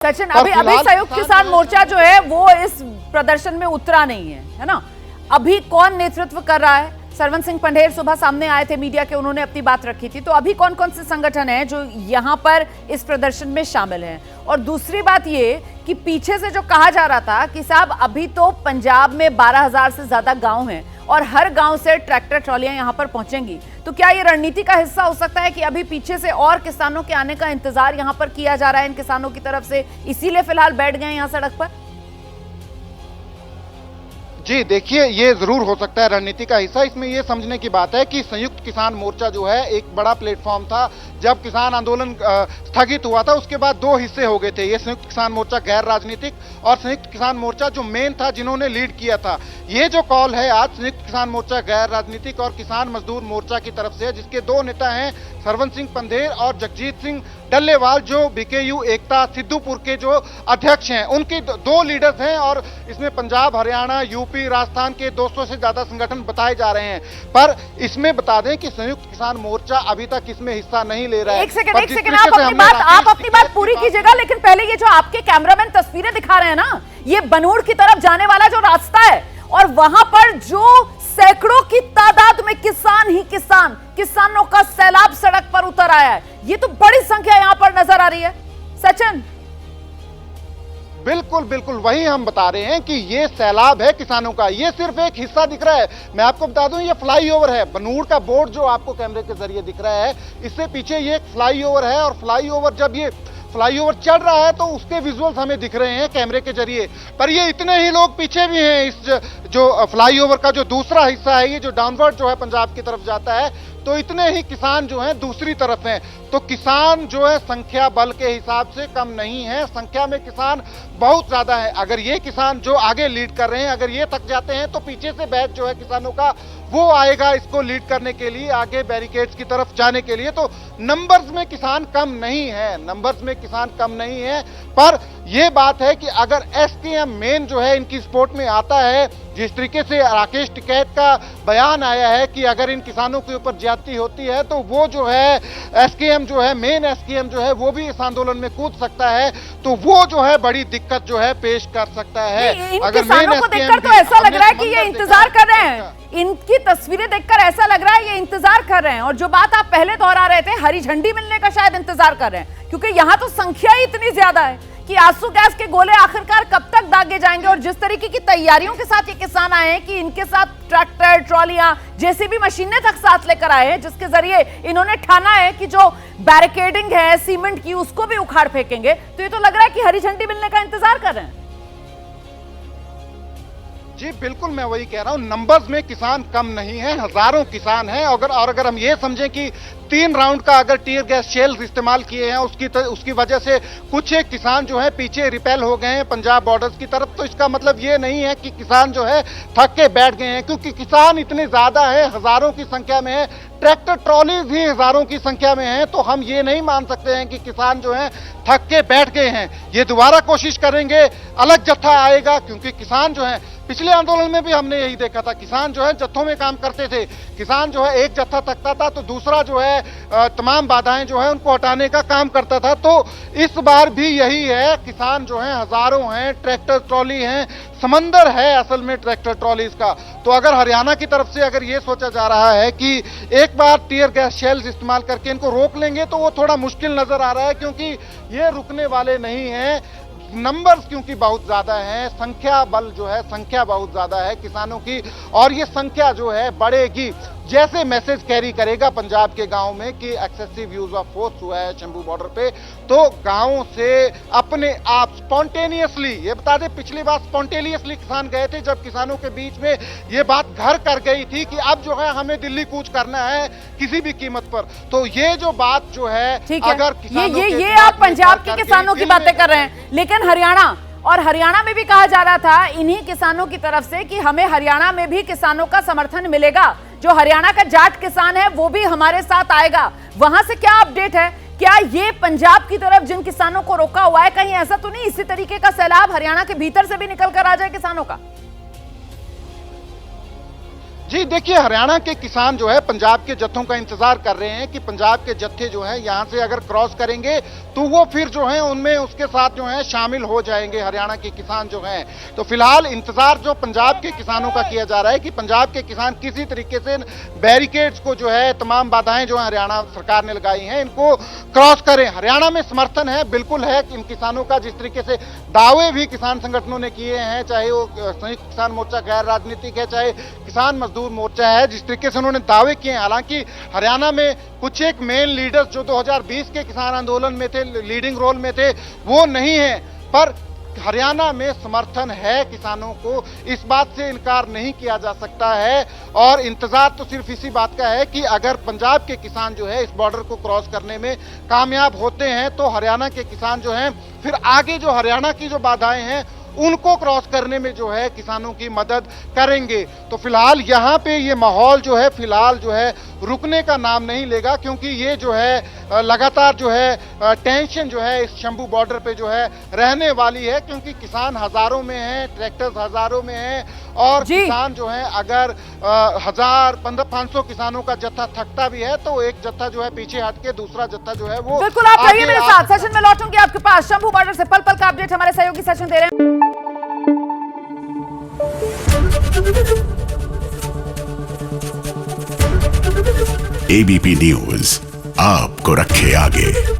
सचिन, अभी संयुक्त किसान मोर्चा जो है वो इस प्रदर्शन में उतरा नहीं है ना? अभी कौन नेतृत्व कर रहा है? सरवन सिंह पंढेर सुबह सामने आए थे मीडिया के, उन्होंने अपनी बात रखी थी। तो अभी कौन कौन से संगठन हैं जो यहां पर इस प्रदर्शन में शामिल हैं? और दूसरी बात ये कि पीछे से जो कहा जा रहा था कि साहब अभी तो पंजाब में 12,000 से ज्यादा गांव हैं और हर गांव से ट्रैक्टर ट्रॉलियां यहां पर पहुंचेंगी, तो क्या ये रणनीति का हिस्सा हो सकता है कि अभी पीछे से और किसानों के आने का इंतजार यहां पर किया जा रहा है इन किसानों की तरफ से, इसीलिए फिलहाल बैठ गए यहां सड़क पर? जी देखिए, ये जरूर हो सकता है रणनीति का हिस्सा। इसमें ये समझने की बात है कि संयुक्त किसान मोर्चा जो है एक बड़ा प्लेटफॉर्म था। जब किसान आंदोलन स्थगित हुआ था उसके बाद दो हिस्से हो गए थे, ये संयुक्त किसान मोर्चा गैर राजनीतिक और संयुक्त किसान मोर्चा जो मेन था जिन्होंने लीड किया था। ये जो कॉल है आज संयुक्त किसान मोर्चा गैर राजनीतिक और किसान मजदूर मोर्चा की तरफ से, जिसके दो नेता हैं सरवन सिंह पंढेर और जगजीत सिंह डल्लेवाल, जो बीकेयू एकता सिद्धूपुर के जो अध्यक्ष हैं, उनके दो लीडर्स हैं। और इसमें पंजाब, हरियाणा, यूपी, राजस्थान के 200 से ज्यादा संगठन बताए जा रहे हैं। पर इसमें बता दें कि संयुक्त किसान मोर्चा अभी तक इसमें हिस्सा नहीं ले रहा है। एक सेकंड, आप अपनी बात पूरी कीजिएगा, लेकिन पहले ये जो आपके कैमरामैन तस्वीरें दिखा रहे हैं ना, ये बनूड़ की तरफ जाने वाला जो रास्ता है और वहां पर जो सैकड़ों की तादाद में किसान ही किसानों का सैलाब सड़क पर उतर आया है, ये तो बड़ी संख्या यहां पर नजर आ रही है। सचिन, बिल्कुल बिल्कुल वही हम बता रहे हैं कि ये सैलाब है किसानों का, ये सिर्फ एक हिस्सा दिख रहा है। मैं आपको बता दूं, ये फ्लाईओवर है, बनूड़ का बोर्ड जो आपको कैमरे के जरिए दिख रहा है, इससे पीछे ये एक फ्लाईओवर है। और फ्लाईओवर, जब ये फ्लाईओवर चल रहा है तो उसके विजुअल्स हमें दिख रहे हैं कैमरे के जरिए। पर ये इतने ही लोग पीछे भी हैं। इस जो फ्लाईओवर का जो दूसरा हिस्सा है, ये जो डाउनवर्ड जो है पंजाब की तरफ जाता है, तो इतने ही किसान जो हैं दूसरी तरफ हैं। तो किसान जो है संख्या बल के हिसाब से कम नहीं है, संख्या में किसान बहुत ज्यादा है। अगर ये किसान जो आगे लीड कर रहे हैं, अगर ये थक जाते हैं तो पीछे से बैच जो है किसानों का वो आएगा इसको लीड करने के लिए, आगे बैरिकेड्स की तरफ जाने के लिए। तो नंबर्स में किसान कम नहीं है, नंबर्स में किसान कम नहीं है। पर यह बात है कि अगर एसकेएम मेन जो है इनकी सपोर्ट में आता है, जिस तरीके से राकेश टिकैत का बयान आया है कि अगर इन किसानों के ऊपर ज्यादती होती है तो वो जो है एसकेएम जो है, मेन एसकेएम जो है वो भी इस आंदोलन में कूद सकता है। तो वो जो है बड़ी दिक्कत जो है पेश कर सकता है। अगर किसानों को देखकर तो ऐसा लग रहा है कि ये इंतजार कर रहे हैं, इनकी तस्वीरें देखकर ऐसा लग रहा है ये इंतजार कर रहे हैं। और जो बात आप पहले दोहरा रहे थे, हरी झंडी मिलने का शायद इंतजार कर रहे हैं, क्योंकि यहां तो संख्या ही इतनी ज्यादा है कि आंसू गैस के गोले आखिरकार कब तक दागे जाएंगे। और जिस तरीके की तैयारियों के साथ ये किसान आए हैं कि इनके साथ ट्रैक्टर, ट्रॉलियां, जेसीबी मशीनें तक साथ लेकर आए हैं, जिसके जरिए इन्होंने ठाना है कि जो बैरिकेडिंग है सीमेंट की उसको भी उखाड़ फेंकेंगे। तो ये तो लग रहा है कि हरी झंडी मिलने का इंतजार कर रहे हैं। जी बिल्कुल, मैं वही कह रहा हूं, नंबर्स में किसान कम नहीं है, हजारों किसान हैं। अगर हम ये समझें कि 3 राउंड का अगर टीयर गैस शेल्स इस्तेमाल किए हैं उसकी वजह से कुछ एक किसान जो है पीछे रिपेल हो गए हैं पंजाब बॉर्डर्स की तरफ, तो इसका मतलब ये नहीं है कि किसान जो है थक के बैठ गए हैं, क्योंकि किसान इतने ज्यादा है, हजारों की संख्या में है, ट्रैक्टर ट्रॉलीज भी हजारों की संख्या में है। तो हम ये नहीं मान सकते हैं कि किसान जो है थक के बैठ गए हैं। ये दोबारा कोशिश करेंगे, अलग जत्था आएगा, क्योंकि किसान जो है पिछले आंदोलन में भी हमने यही देखा था, किसान जो है जत्थों में काम करते थे। किसान जो है एक जत्था थकता था तो दूसरा जो है तमाम बाधाएं जो है उनको हटाने का काम करता था। तो इस बार भी यही है, किसान जो है हजारों हैं, ट्रैक्टर ट्रॉली हैं, समंदर है असल में ट्रैक्टर ट्रॉलीज का। तो अगर हरियाणा की तरफ से अगर ये सोचा जा रहा है कि एक बार टीयर गैस शेल्स इस्तेमाल करके इनको रोक लेंगे, तो वो थोड़ा मुश्किल नजर आ रहा है, क्योंकि ये रुकने वाले नहीं हैं। नंबर्स क्योंकि बहुत ज्यादा हैं, संख्या बल जो है संख्या बहुत ज्यादा है किसानों की, और ये संख्या जो है बढ़ेगी जैसे मैसेज कैरी करेगा पंजाब के गांव में कि एक्सेसिव यूज ऑफ फोर्स हुआ है शंभू बॉर्डर पे। तो गांवों से अपने आप स्पॉन्टेनियसली, ये बता दें पिछली बार स्पॉन्टेनियसली किसान गए थे जब किसानों के बीच में ये बात घर कर गई थी कि अब जो है हमें दिल्ली कूच करना है किसी भी कीमत पर। तो ये जो बात जो है, अगर ये आप पंजाब के किसानों की बातें कर रहे हैं, लेकिन हरियाणा में भी कहा जा रहा था इन्हीं किसानों की तरफ से कि हमें हरियाणा में भी किसानों का समर्थन मिलेगा, जो हरियाणा का जाट किसान है वो भी हमारे साथ आएगा। वहां से क्या अपडेट है? क्या ये पंजाब की तरफ जिन किसानों को रोका हुआ है, कहीं ऐसा तो नहीं इसी तरीके का सैलाब हरियाणा के भीतर से भी निकल कर आ जाए किसानों का? जी देखिए, हरियाणा के किसान जो है पंजाब के जत्थों का इंतजार कर रहे हैं कि पंजाब के जत्थे जो है यहां से अगर क्रॉस करेंगे तो वो फिर जो है उनमें उसके साथ जो है शामिल हो जाएंगे हरियाणा के किसान जो हैं। तो फिलहाल इंतजार जो पंजाब के किसानों का किया जा रहा है कि पंजाब के किसान किसी तरीके से बैरिकेड्स को जो है, तमाम बाधाएं जो है हरियाणा सरकार ने लगाई हैं, इनको क्रॉस करें। हरियाणा में समर्थन है, बिल्कुल है इन किसानों का, जिस तरीके से दावे भी किसान संगठनों ने किए हैं, चाहे वो संयुक्त किसान मोर्चा गैर राजनीतिक है, चाहे किसान मजदूर मोर्चा है, जिस तरीके से उन्होंने दावे किए हैं। हालांकि हरियाणा में कुछ एक मेन लीडर्स जो 2020 के किसान आंदोलन में थे, लीडिंग रोल में थे, वो नहीं है, पर हरियाणा में समर्थन है किसानों को, इस बात से इनकार नहीं किया जा सकता है। और इंतजार तो सिर्फ इसी बात का है कि अगर पंजाब के किसान जो है इस बॉर्डर को क्रॉस करने में कामयाब होते हैं तो हरियाणा के किसान जो हैं फिर आगे जो हरियाणा की जो बाधाएं हैं उनको क्रॉस करने में जो है किसानों की मदद करेंगे। तो फिलहाल यहाँ पे ये माहौल जो है फिलहाल जो है रुकने का नाम नहीं लेगा, क्योंकि ये जो है लगातार जो है टेंशन जो है इस शंभू बॉर्डर पे जो है रहने वाली है, क्योंकि किसान हजारों में हैं, ट्रैक्टर्स हजारों में हैं, और किसान जो है अगर 1000, 1500 किसानों का जत्था थकता भी है तो एक जत्था जो है पीछे हट के दूसरा जत्था जो है वो बिल्कुल। आप रहिए मेरे साथ, सेशन में लौटूंगी आपके पास। शंभू बॉर्डर से पल पल का अपडेट हमारे सहयोगी सेशन दे रहे हैं। एबीपी न्यूज आपको रखे आगे।